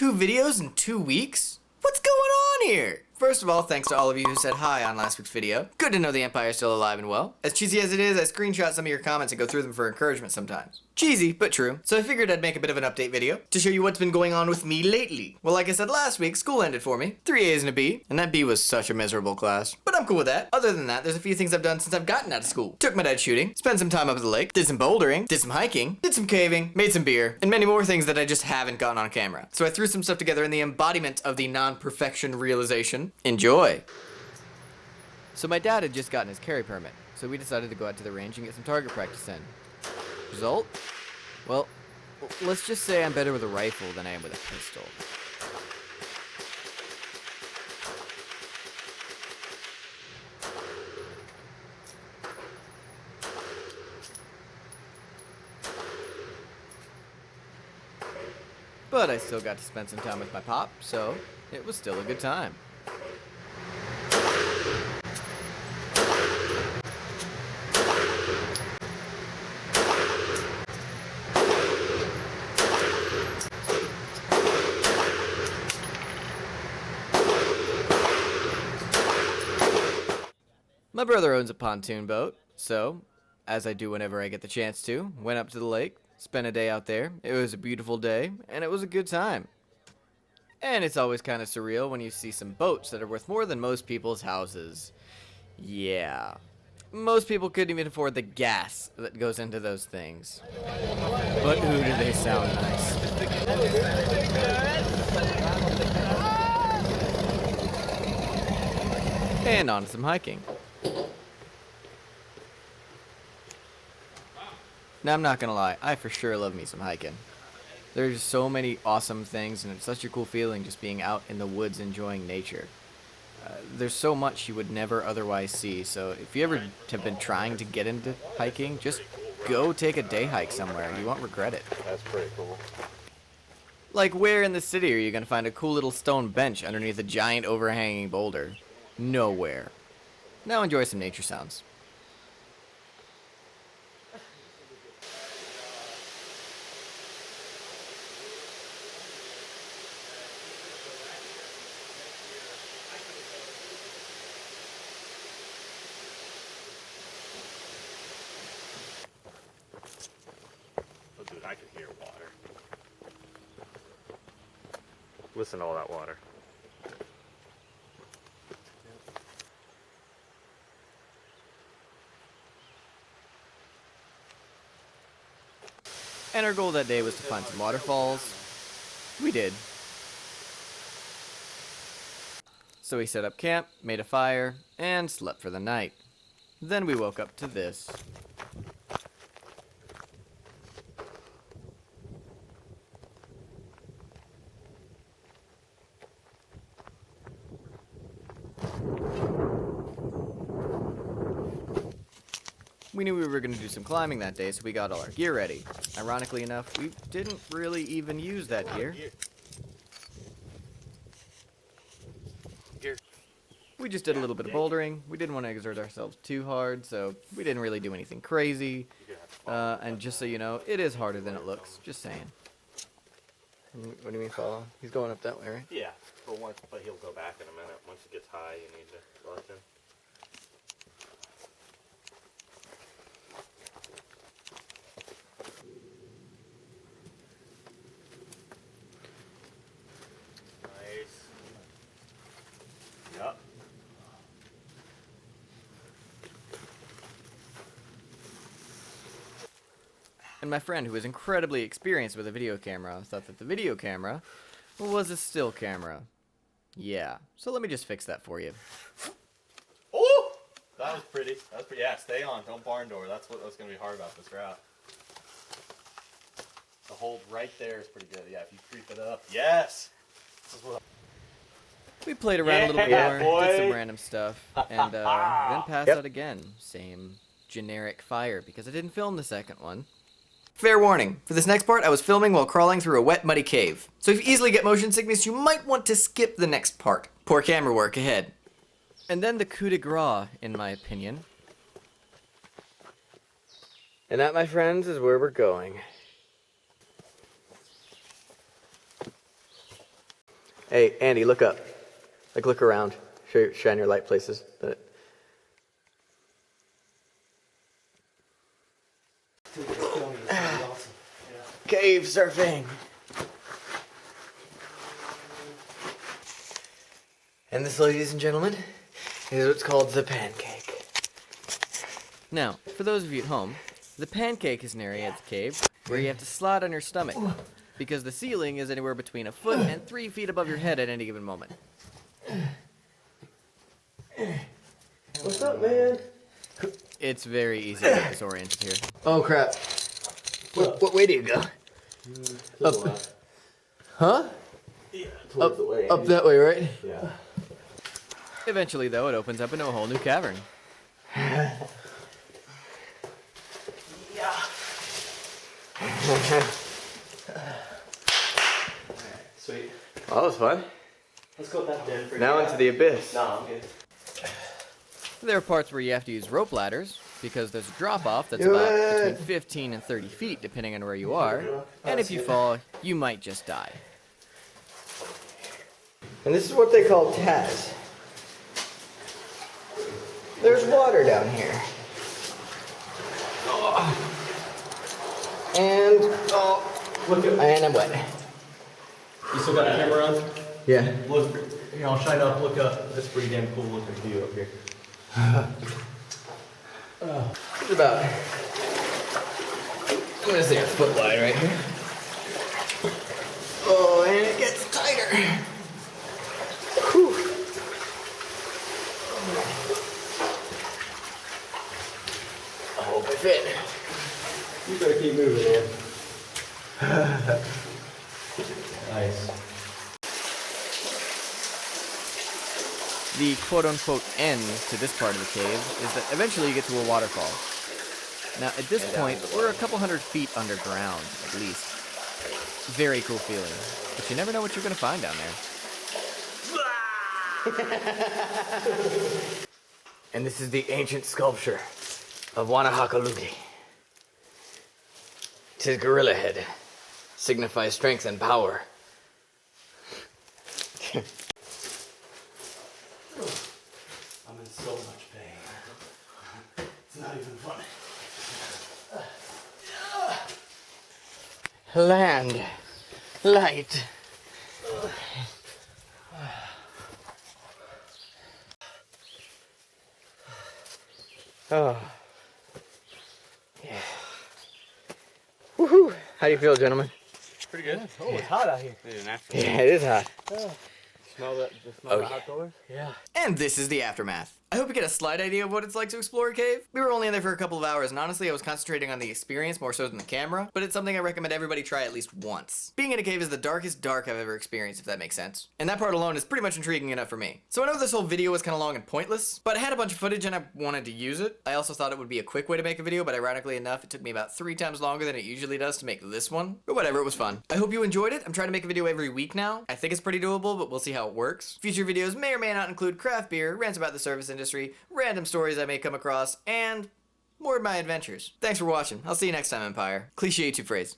2 videos in 2 weeks? What's going on here? First of all, thanks to all of you who said hi on last week's video. Good to know the Empire is still alive and well. As cheesy as it is, I screenshot some of your comments and go through them for encouragement sometimes. Cheesy, but true. So I figured I'd make a bit of an update video to show you what's been going on with me lately. Well, like I said last week, school ended for me. 3 A's and a B, and that B was such a miserable class. But I'm cool with that. Other than that, there's a few things I've done since I've gotten out of school. Took my dad shooting, spent some time up at the lake, did some bouldering, did some hiking, did some caving, made some beer, and many more things that I just haven't gotten on camera. So I threw some stuff together in the embodiment of the non-perfection realization. Enjoy. So my dad had just gotten his carry permit, so we decided to go out to the range and get some target practice in. Result? Well, let's just say I'm better with a rifle than I am with a pistol. But I still got to spend some time with my pop, so it was still a good time. My brother owns a pontoon boat, so, as I do whenever I get the chance to, went up to the lake, spent a day out there. It was a beautiful day, and it was a good time. And it's always kind of surreal when you see some boats that are worth more than most people's houses. Yeah. Most people couldn't even afford the gas that goes into those things. But ooh, do they sound nice. And on to some hiking. Now, I'm not gonna lie, I for sure love me some hiking. There's so many awesome things, and it's such a cool feeling just being out in the woods enjoying nature. There's so much you would never otherwise see, so if you ever have been trying to get into hiking, just go take a day hike somewhere. You won't regret it. That's pretty cool. Like, where in the city are you gonna find a cool little stone bench underneath a giant overhanging boulder? Nowhere. Now enjoy some nature sounds. Oh, dude, I can hear water. Listen to all that water. And our goal that day was to find some waterfalls. We did. So we set up camp, made a fire, and slept for the night. Then we woke up to this. We knew we were going to do some climbing that day, so we got all our gear ready. Ironically enough, we didn't really even use that gear. We just did a little bit of bouldering. We didn't want to exert ourselves too hard, so we didn't really do anything crazy. And just so you know, it is harder than it looks. Just saying. What do you mean follow? He's going up that way, right? Yeah, but he'll go back in a minute. Once it gets high, you need to watch him. Nice. Yep. And my friend, who was incredibly experienced with a video camera, thought that the video camera was a still camera. Yeah, so let me just fix that for you. Oh! That was pretty. Yeah, stay on. Don't barn door. That's what's going to be hard about this route. The hold right there is pretty good. Yeah, if you creep it up. Yes! This is what We played around a little bit Yeah, more, did some boy. random stuff, and then passed out again. Same generic fire, because I didn't film the second one. Fair warning, for this next part I was filming while crawling through a wet, muddy cave. So if you easily get motion sickness, you might want to skip the next part. Poor camera work ahead. And then the coup de grace, in my opinion. And that, my friends, is where we're going. Hey, Andy, look up. Like, look around. Shine your light places. Cave surfing. And this, ladies and gentlemen, is what's called the pancake. Now, for those of you at home, the pancake is an area at the cave where you have to slide on your stomach, because the ceiling is anywhere between a foot and 3 feet above your head at any given moment. What's up, man? It's very easy to get disoriented here. Oh, crap. What way do you go? Up. Huh? Yeah, Up, the way, up that way, right? Yeah. Eventually, though, it opens up into a whole new cavern. Yeah. Sweet. Well, that was fun. Let's go with that den for Now you. into the abyss. No, I'm good. There are parts where you have to use rope ladders, because there's a drop-off that's Do about it. between 15 and 30 feet, depending on where you are. And if you fall, you might just die. And this is what they call Taz. There's water down here. And, look at, and I'm wet. You still got the camera on? Yeah. Look, here, I'll shine up, look up. That's pretty damn cool looking view up here. It's about, I'm gonna say a foot wide right here. Oh, and it gets tighter. Whew. I hope I fit. You better keep moving, man. Nice. The quote-unquote end to this part of the cave is that eventually you get to a waterfall. Now, at this point, we're a couple hundred feet underground, at least. Very cool feeling, but you never know what you're going to find down there. And this is the ancient sculpture of Wanahakalugi. 'Tis gorilla head, signifies strength and power. I'm in so much pain. It's not even funny. Land, light. Oh. Yeah. Woohoo! How do you feel, gentlemen? Pretty good. Oh, it's hot out here. Yeah, it is hot. Smell that? Just smell Oh, the yeah. hot doors? Yeah. And this is the aftermath. I hope you get a slight idea of what it's like to explore a cave. We were only in there for a couple of hours, and honestly, I was concentrating on the experience more so than the camera, but it's something I recommend everybody try at least once. Being in a cave is the darkest dark I've ever experienced, if that makes sense. And that part alone is pretty much intriguing enough for me. So I know this whole video was kind of long and pointless, but I had a bunch of footage and I wanted to use it. I also thought it would be a quick way to make a video, but ironically enough, it took me about 3 times longer than it usually does to make this one. But whatever, it was fun. I hope you enjoyed it. I'm trying to make a video every week now. I think it's pretty doable, but we'll see how it works. Future videos may or may not include craft beer, rants about the service industry, random stories I may come across, and more of my adventures. Thanks for watching. I'll see you next time, Empire. Cliche YouTube phrase.